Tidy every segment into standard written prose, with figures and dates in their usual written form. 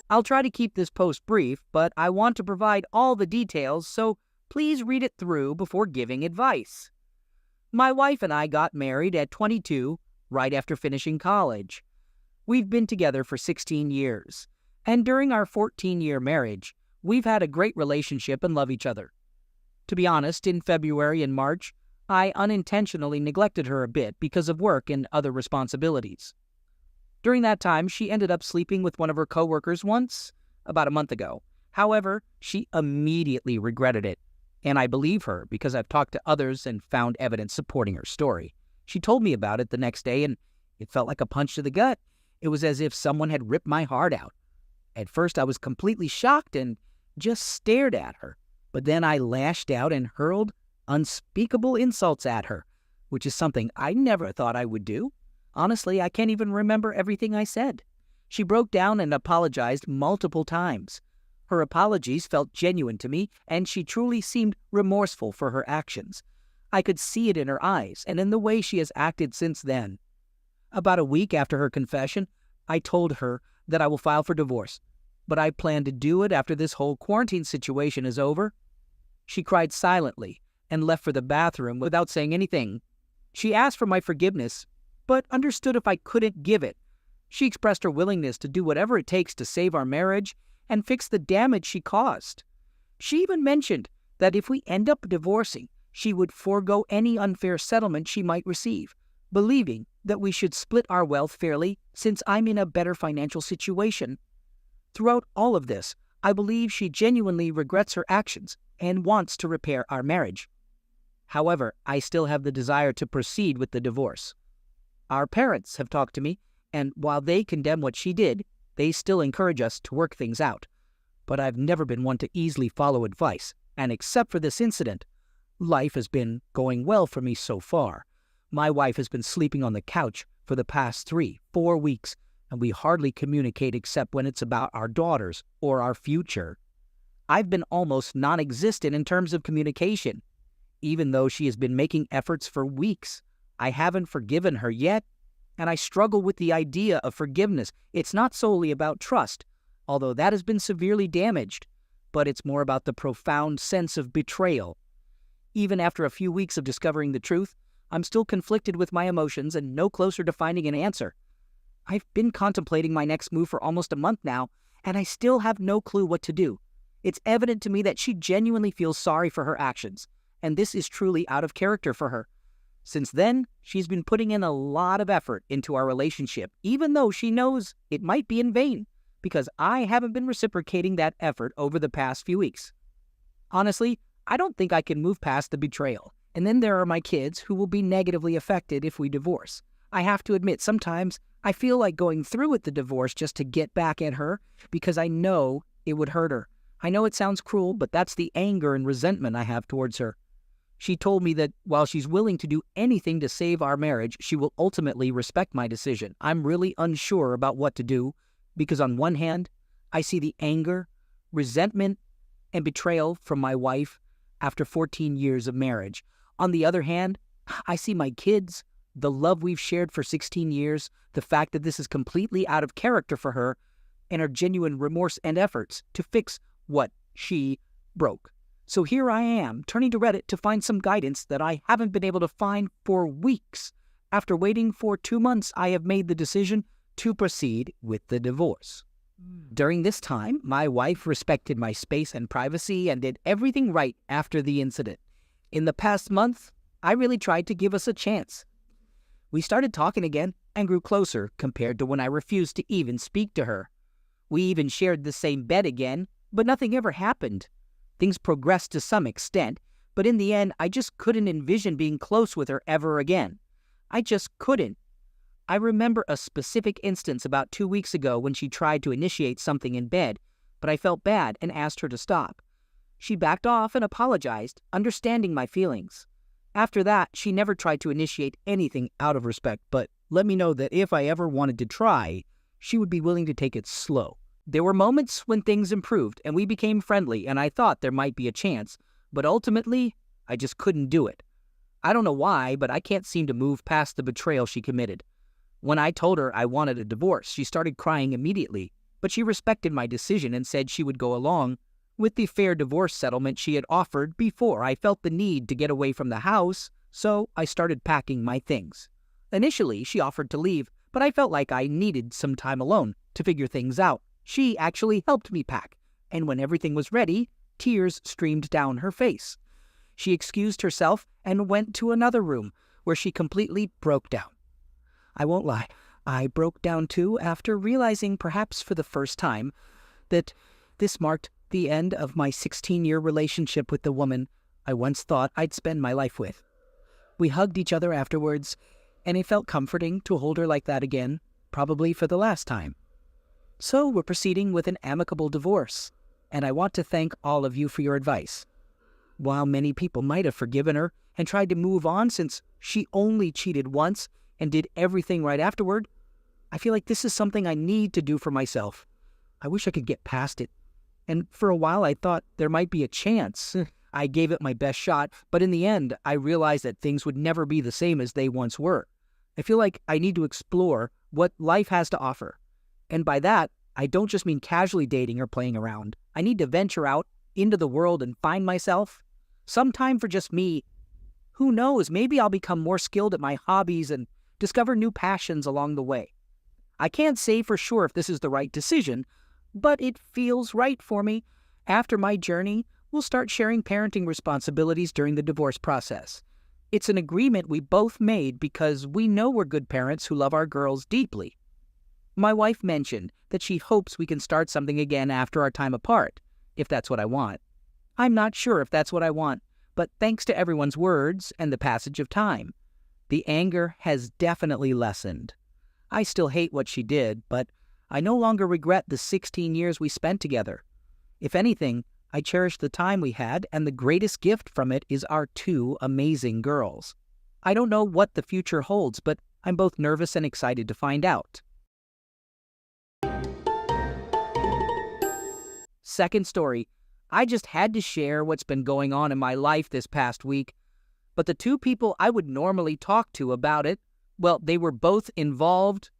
I'll try to keep this post brief, but I want to provide all the details, so please read it through before giving advice. My wife and I got married at 22, right after finishing college. We've been together for 16 years, and during our 14-year marriage, we've had a great relationship and love each other. To be honest, in February and March, I unintentionally neglected her a bit because of work and other responsibilities. During that time, she ended up sleeping with one of her coworkers once, about a month ago. However, she immediately regretted it, and I believe her because I've talked to others and found evidence supporting her story. She told me about it the next day, and it felt like a punch to the gut. It was as if someone had ripped my heart out. At first, I was completely shocked and just stared at her. But then I lashed out and hurled unspeakable insults at her, which is something I never thought I would do. Honestly, I can't even remember everything I said. She broke down and apologized multiple times. Her apologies felt genuine to me, and she truly seemed remorseful for her actions. I could see it in her eyes and in the way she has acted since then. About a week after her confession, I told her that I will file for divorce, but I plan to do it after this whole quarantine situation is over. She cried silently and left for the bathroom without saying anything. She asked for my forgiveness, but understood if I couldn't give it. She expressed her willingness to do whatever it takes to save our marriage and fix the damage she caused. She even mentioned that if we end up divorcing, she would forego any unfair settlement she might receive, believing that we should split our wealth fairly since I'm in a better financial situation. Throughout all of this, I believe she genuinely regrets her actions and wants to repair our marriage. However, I still have the desire to proceed with the divorce. Our parents have talked to me, and while they condemn what she did, they still encourage us to work things out. But I've never been one to easily follow advice, and except for this incident, life has been going well for me so far. My wife has been sleeping on the couch for the past 3-4 weeks, and we hardly communicate except when it's about our daughters or our future. I've been almost non-existent in terms of communication. Even though she has been making efforts for weeks, I haven't forgiven her yet, and I struggle with the idea of forgiveness. It's not solely about trust, although that has been severely damaged, but it's more about the profound sense of betrayal. Even after a few weeks of discovering the truth, I'm still conflicted with my emotions and no closer to finding an answer. I've been contemplating my next move for almost a month now, and I still have no clue what to do. It's evident to me that she genuinely feels sorry for her actions, and this is truly out of character for her. Since then, she's been putting in a lot of effort into our relationship, even though she knows it might be in vain, because I haven't been reciprocating that effort over the past few weeks. Honestly, I don't think I can move past the betrayal, and then there are my kids who will be negatively affected if we divorce. I have to admit, sometimes I feel like going through with the divorce just to get back at her, because I know it would hurt her. I know it sounds cruel, but that's the anger and resentment I have towards her. She told me that while she's willing to do anything to save our marriage, she will ultimately respect my decision. I'm really unsure about what to do, because on one hand, I see the anger, resentment, and betrayal from my wife after 14 years of marriage. On the other hand, I see my kids, the love we've shared for 16 years, the fact that this is completely out of character for her, and her genuine remorse and efforts to fix what she broke. So here I am, turning to Reddit to find some guidance that I haven't been able to find for weeks. After waiting for 2 months, I have made the decision to proceed with the divorce. During this time, my wife respected my space and privacy and did everything right after the incident. In the past month, I really tried to give us a chance. We started talking again and grew closer compared to when I refused to even speak to her. We even shared the same bed again, but nothing ever happened. Things progressed to some extent, but in the end, I just couldn't envision being close with her ever again. I just couldn't. I remember a specific instance about 2 weeks ago when she tried to initiate something in bed, but I felt bad and asked her to stop. She backed off and apologized, understanding my feelings. After that, she never tried to initiate anything out of respect, but let me know that if I ever wanted to try, she would be willing to take it slow. There were moments when things improved and we became friendly, and I thought there might be a chance, but ultimately, I just couldn't do it. I don't know why, but I can't seem to move past the betrayal she committed. When I told her I wanted a divorce, she started crying immediately. but she respected my decision and said she would go along with the fair divorce settlement she had offered before I felt the need to get away from the house, so I started packing my things. Initially, she offered to leave, but I felt like I needed some time alone to figure things out. She actually helped me pack, and when everything was ready, tears streamed down her face. She excused herself and went to another room, where she completely broke down. I won't lie, I broke down too after realizing, perhaps for the first time, that this marked the end of my 16-year relationship with the woman I once thought I'd spend my life with. We hugged each other afterwards, and it felt comforting to hold her like that again, probably for the last time. So we're proceeding with an amicable divorce, and I want to thank all of you for your advice. While many people might have forgiven her and tried to move on since she only cheated once and did everything right afterward, I feel like this is something I need to do for myself. I wish I could get past it. And for a while I thought there might be a chance. I gave it my best shot, but in the end I realized that things would never be the same as they once were. I feel like I need to explore what life has to offer. And by that, I don't just mean casually dating or playing around. I need to venture out into the world and find myself. Some time for just me. Who knows, maybe I'll become more skilled at my hobbies and discover new passions along the way. I can't say for sure if this is the right decision, but it feels right for me. After my journey, we'll start sharing parenting responsibilities during the divorce process. It's an agreement we both made because we know we're good parents who love our girls deeply. My wife mentioned that she hopes we can start something again after our time apart, if that's what I want. I'm not sure if that's what I want, but thanks to everyone's words and the passage of time, the anger has definitely lessened. I still hate what she did, but I no longer regret the 16 years we spent together. If anything, I cherish the time we had, and the greatest gift from it is our 2 amazing girls. I don't know what the future holds, but I'm both nervous and excited to find out. Second story. I just had to share what's been going on in my life this past week, but the 2 people I would normally talk to about it, well, they were both involved.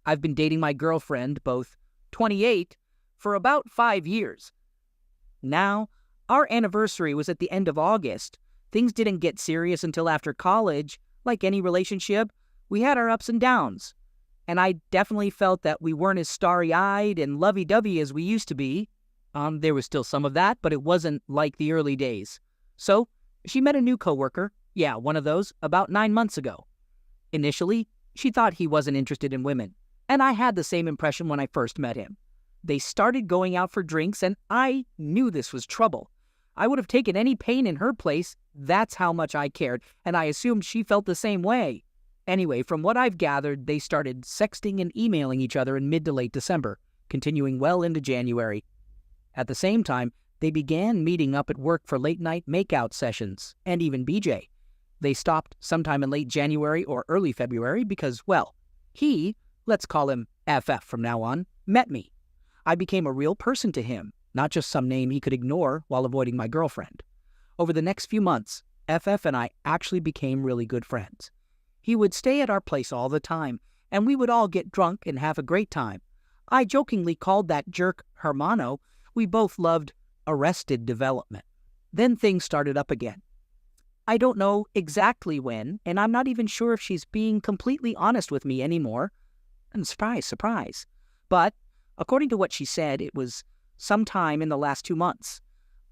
I've been dating my girlfriend, both 28, for about 5 years. Now, our anniversary was at the end of August. Things didn't get serious until after college. Like any relationship, we had our ups and downs. And I definitely felt that we weren't as starry-eyed and lovey-dovey as we used to be. There was still some of that, but it wasn't like the early days. So, she met a new coworker, one of those, about 9 months ago. Initially, she thought he wasn't interested in women, and I had the same impression when I first met him. They started going out for drinks, and I knew this was trouble. I would have taken any pain in her place. That's how much I cared, and I assumed she felt the same way. Anyway, from what I've gathered, they started sexting and emailing each other in mid to late December, continuing well into January. At the same time, they began meeting up at work for late-night makeout sessions, and even BJ. They stopped sometime in late January or early February because, well, he, let's call him FF from now on, met me. I became a real person to him, not just some name he could ignore while avoiding my girlfriend. Over the next few months, FF and I actually became really good friends. He would stay at our place all the time, and we would all get drunk and have a great time. I jokingly called that jerk Hermano. We both loved Arrested Development. Then things started up again. I don't know exactly when, and I'm not even sure if she's being completely honest with me anymore. And surprise, surprise. But according to what she said, it was sometime in the last 2 months.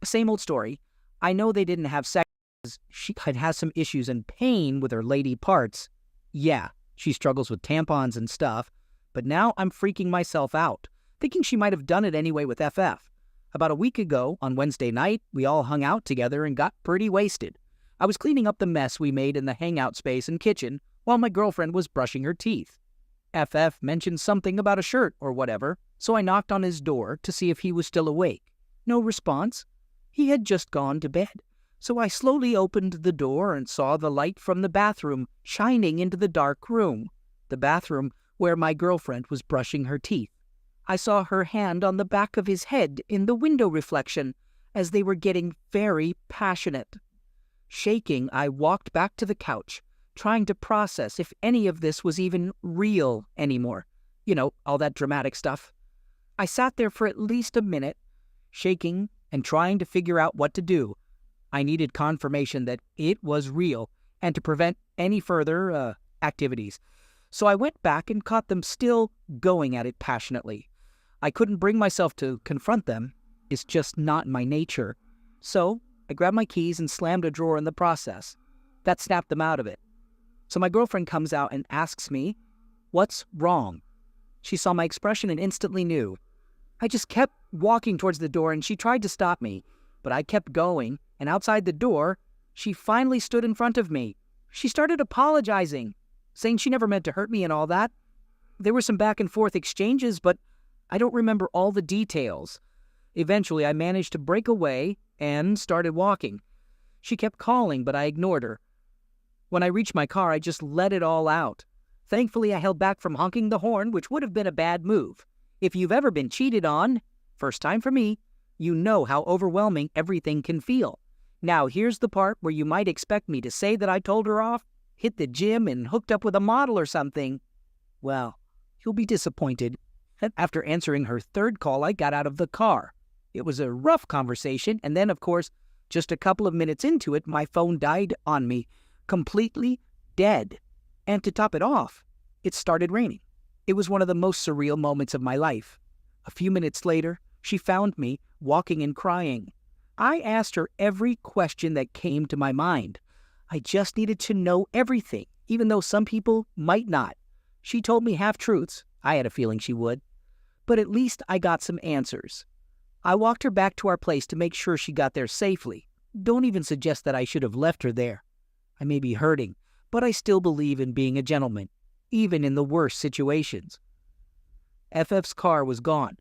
Same old story. I know they didn't have sex because she had some issues and pain with her lady parts. Yeah, she struggles with tampons and stuff. But now I'm freaking myself out, thinking she might have done it anyway with FF. About a week ago, on Wednesday night, we all hung out together and got pretty wasted. I was cleaning up the mess we made in the hangout space and kitchen while my girlfriend was brushing her teeth. FF mentioned something about a shirt or whatever, so I knocked on his door to see if he was still awake. No response. He had just gone to bed. So I slowly opened the door and saw the light from the bathroom shining into the dark room, the bathroom where my girlfriend was brushing her teeth. I saw her hand on the back of his head in the window reflection as they were getting very passionate. Shaking, I walked back to the couch, trying to process if any of this was even real anymore. You know, all that dramatic stuff. I sat there for at least a minute, shaking and trying to figure out what to do. I needed confirmation that it was real and to prevent any further activities. So I went back and caught them still going at it passionately. I couldn't bring myself to confront them. It's just not my nature. So I grabbed my keys and slammed a drawer in the process. That snapped them out of it. So my girlfriend comes out and asks me, "What's wrong?" She saw my expression and instantly knew. I just kept walking towards the door and she tried to stop me, but I kept going, and outside the door, she finally stood in front of me. She started apologizing, saying she never meant to hurt me and all that. There were some back and forth exchanges, but I don't remember all the details. Eventually, I managed to break away and started walking. She kept calling, but I ignored her. When I reached my car, I just let it all out. Thankfully, I held back from honking the horn, which would have been a bad move. If you've ever been cheated on, first time for me, you know how overwhelming everything can feel. Now, here's the part where you might expect me to say that I told her off, hit the gym, and hooked up with a model or something. Well, you'll be disappointed. After answering her third call, I got out of the car. It was a rough conversation, and then, of course, just a couple of minutes into it, my phone died on me, completely dead. And to top it off, it started raining. It was one of the most surreal moments of my life. A few minutes later, she found me walking and crying. I asked her every question that came to my mind. I just needed to know everything, even though some people might not. She told me half-truths. I had a feeling she would. But at least I got some answers. I walked her back to our place to make sure she got there safely. Don't even suggest that I should have left her there. I may be hurting, but I still believe in being a gentleman, even in the worst situations. FF's car was gone.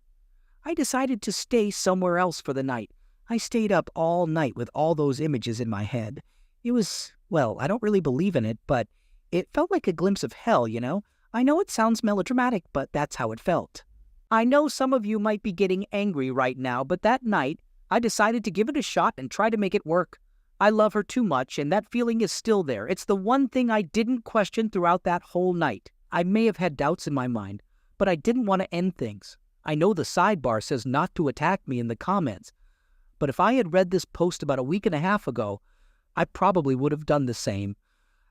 I decided to stay somewhere else for the night. I stayed up all night with all those images in my head. It was, well, I don't really believe in it, but it felt like a glimpse of hell, you know? I know it sounds melodramatic, but that's how it felt. I know some of you might be getting angry right now, but that night, I decided to give it a shot and try to make it work. I love her too much, and that feeling is still there. It's the one thing I didn't question throughout that whole night. I may have had doubts in my mind, but I didn't want to end things. I know the sidebar says not to attack me in the comments, but if I had read this post about a week and a half ago, I probably would have done the same.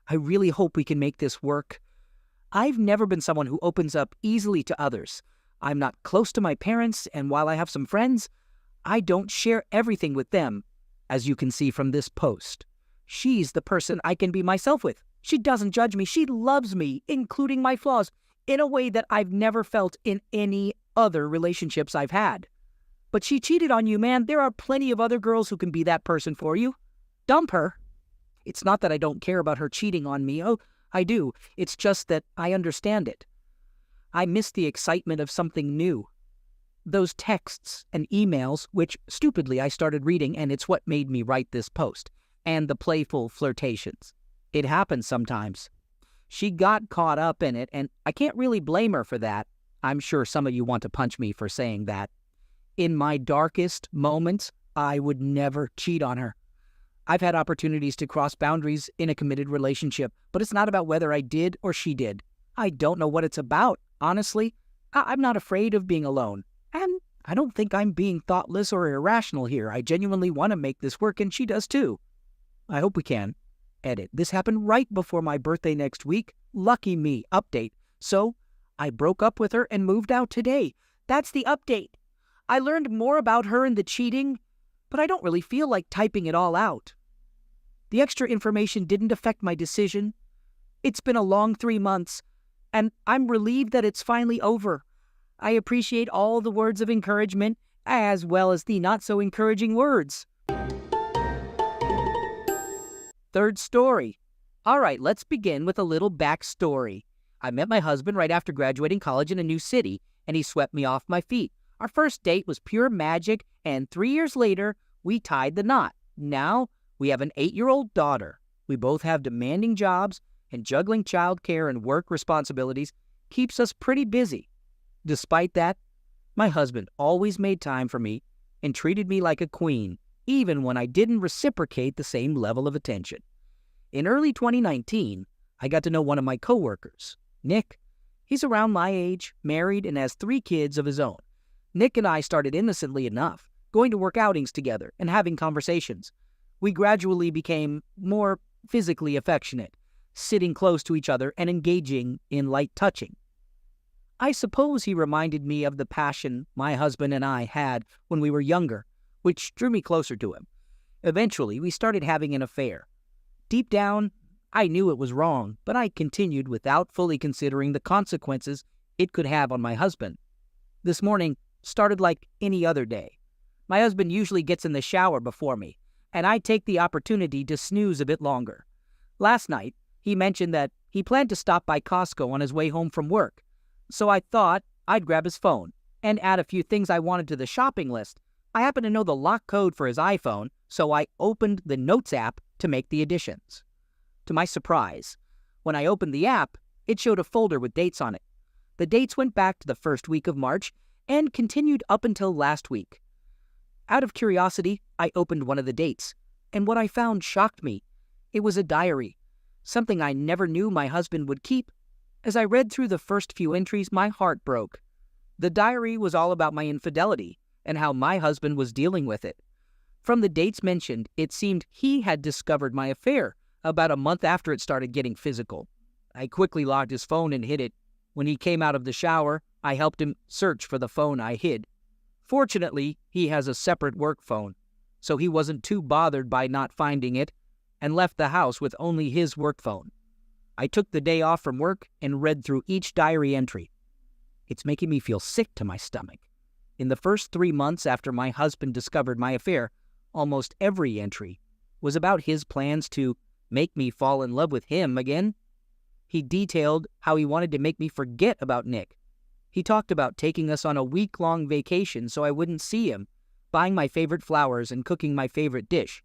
I really hope we can make this work. I've never been someone who opens up easily to others. I'm not close to my parents, and while I have some friends, I don't share everything with them, as you can see from this post. She's the person I can be myself with. She doesn't judge me. She loves me, including my flaws, in a way that I've never felt in any other relationships I've had. But she cheated on you, man. There are plenty of other girls who can be that person for you. Dump her. It's not that I don't care about her cheating on me. Oh, I do. It's just that I understand it. I miss the excitement of something new. Those texts and emails, which stupidly I started reading, and it's what made me write this post, and the playful flirtations. It happens sometimes. She got caught up in it, and I can't really blame her for that. I'm sure some of you want to punch me for saying that. In my darkest moments, I would never cheat on her. I've had opportunities to cross boundaries in a committed relationship, but it's not about whether I did or she did. I don't know what it's about, honestly. I'm not afraid of being alone. And I don't think I'm being thoughtless or irrational here. I genuinely want to make this work, and she does too. I hope we can. Edit. This happened right before my birthday next week. Lucky me. Update. So, I broke up with her and moved out today. That's the update. I learned more about her and the cheating, but I don't really feel like typing it all out. The extra information didn't affect my decision. It's been a long 3 months, and I'm relieved that it's finally over. I appreciate all the words of encouragement, as well as the not-so-encouraging words. Third story. All right, let's begin with a little backstory. I met my husband right after graduating college in a new city, and he swept me off my feet. Our first date was pure magic, and 3 years later, we tied the knot. Now, we have an 8-year-old daughter. We both have demanding jobs, and juggling childcare and work responsibilities keeps us pretty busy. Despite that, my husband always made time for me and treated me like a queen, even when I didn't reciprocate the same level of attention. In early 2019, I got to know one of my coworkers, Nick. He's around my age, married, and has 3 kids of his own. Nick and I started innocently enough, going to work outings together and having conversations. We gradually became more physically affectionate, sitting close to each other and engaging in light touching. I suppose he reminded me of the passion my husband and I had when we were younger, which drew me closer to him. Eventually, we started having an affair. Deep down, I knew it was wrong, but I continued without fully considering the consequences it could have on my husband. This morning started like any other day. My husband usually gets in the shower before me, and I take the opportunity to snooze a bit longer. Last night, he mentioned that he planned to stop by Costco on his way home from work, so I thought I'd grab his phone and add a few things I wanted to the shopping list. I happen to know the lock code for his iPhone, so I opened the Notes app to make the additions. To my surprise, when I opened the app, it showed a folder with dates on it. The dates went back to the first week of March and continued up until last week. Out of curiosity, I opened one of the dates, and what I found shocked me. It was a diary, something I never knew my husband would keep. As I read through the first few entries, my heart broke. The diary was all about my infidelity and how my husband was dealing with it. From the dates mentioned, it seemed he had discovered my affair about a month after it started getting physical. I quickly locked his phone and hid it. When he came out of the shower, I helped him search for the phone I hid. Fortunately, he has a separate work phone, so he wasn't too bothered by not finding it and left the house with only his work phone. I took the day off from work and read through each diary entry. It's making me feel sick to my stomach. In the first 3 months after my husband discovered my affair, almost every entry was about his plans to make me fall in love with him again. He detailed how he wanted to make me forget about Nick. He talked about taking us on a week-long vacation so I wouldn't see him, buying my favorite flowers and cooking my favorite dish.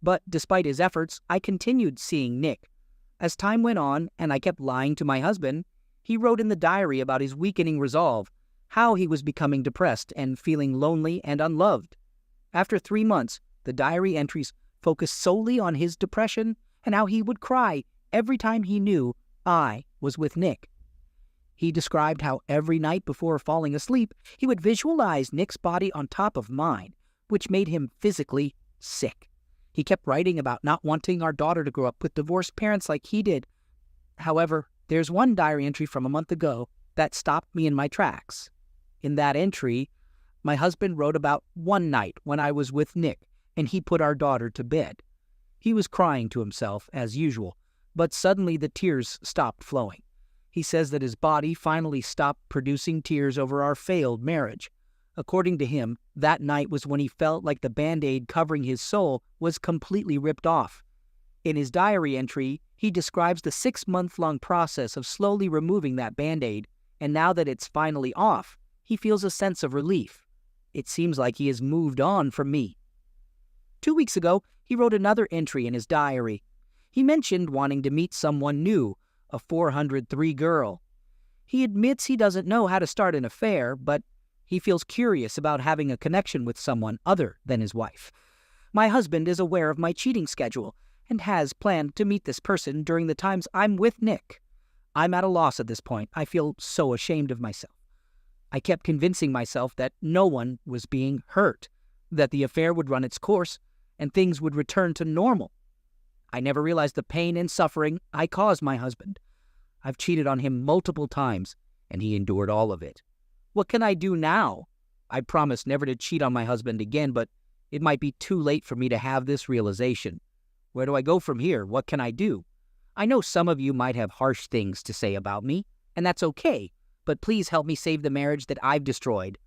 But despite his efforts, I continued seeing Nick. As time went on and I kept lying to my husband, he wrote in the diary about his weakening resolve, how he was becoming depressed and feeling lonely and unloved. After 3 months, the diary entries focused solely on his depression and how he would cry every time he knew I was with Nick. He described how every night before falling asleep, he would visualize Nick's body on top of mine, which made him physically sick. He kept writing about not wanting our daughter to grow up with divorced parents like he did. However, there's one diary entry from a month ago that stopped me in my tracks. In that entry, my husband wrote about one night when I was with Nick and he put our daughter to bed. He was crying to himself, as usual, but suddenly the tears stopped flowing. He says that his body finally stopped producing tears over our failed marriage. According to him, that night was when he felt like the Band-Aid covering his soul was completely ripped off. In his diary entry, he describes the 6-month-long process of slowly removing that Band-Aid, and now that it's finally off, he feels a sense of relief. It seems like he has moved on from me. 2 weeks ago, he wrote another entry in his diary. He mentioned wanting to meet someone new, a 403 girl. He admits he doesn't know how to start an affair, but he feels curious about having a connection with someone other than his wife. My husband is aware of my cheating schedule and has planned to meet this person during the times I'm with Nick. I'm at a loss at this point. I feel so ashamed of myself. I kept convincing myself that no one was being hurt, that the affair would run its course, and things would return to normal. I never realized the pain and suffering I caused my husband. I've cheated on him multiple times, and he endured all of it. What can I do now? I promised never to cheat on my husband again, but it might be too late for me to have this realization. Where do I go from here? What can I do? I know some of you might have harsh things to say about me, and that's okay, but please help me save the marriage that I've destroyed.